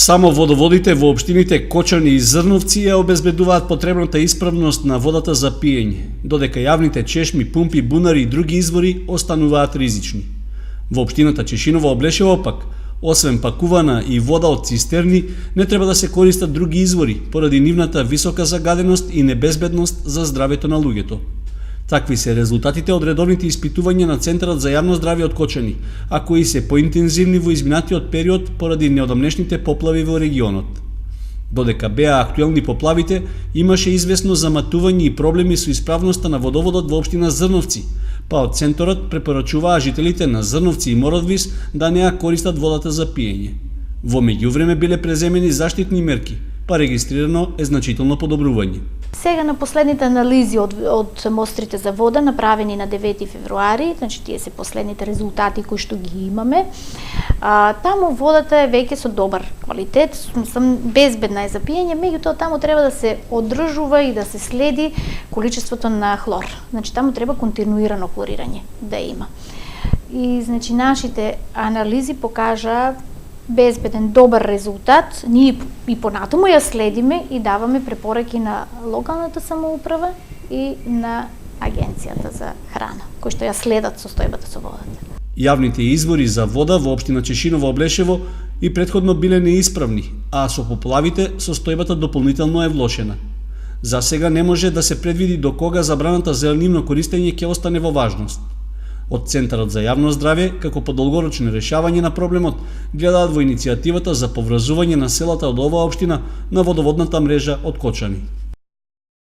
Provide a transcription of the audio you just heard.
Само водоводите во општините Кочани и Зрновци ја обезбедуваат потребната исправност на водата за пиење, додека јавните чешми, пумпи, бунари и други извори остануваат ризични. Во општината Чешиново Облешево пак, освен пакувана и вода од цистерни, не треба да се користат други извори, поради нивната висока загаденост и небезбедност за здравето на луѓето. Такви се резултатите од редовните испитувања на Центарот за јавно здравје од Кочани, а кои се поинтензивни во изминатиот период поради неодамнешните поплави во регионот. Додека беа актуелни поплавите, имаше известно заматување и проблеми со исправноста на водоводот во општина Зрновци, па од Центарот препорачуваа жителите на Зрновци и Мородвис да не ја користат водата за пиење. Во меѓувреме биле преземени заштитни мерки, па регистрирано е значително подобрување. Сега на последните анализи од мострите за вода направени на 9 февруари, значи тие се последните резултати кои што ги имаме, таму водата е веќе со добар квалитет, безбедна е за пиење, меѓутоа таму треба да се одржува и да се следи количеството на хлор. Значи таму треба континуирано хлорирање да има. И значи нашите анализи покажаа безбеден, добар резултат. Ние и понатаму ја следиме и даваме препораки на локалната самоуправа и на Агенцијата за храна, кои што ја следат состојбата со водата. Јавните извори за вода во општина Чешиново Облешево и претходно биле неисправни, а со поплавите состојбата дополнително е влошена. За сега не може да се предвиди до кога забраната за нивно користење ќе остане во важност. Од Центарот за јавно здравје, како подолгорочно решавање на проблемот, гледаат во иницијативата за поврзување на селата од оваа општина на водоводната мрежа од Кочани.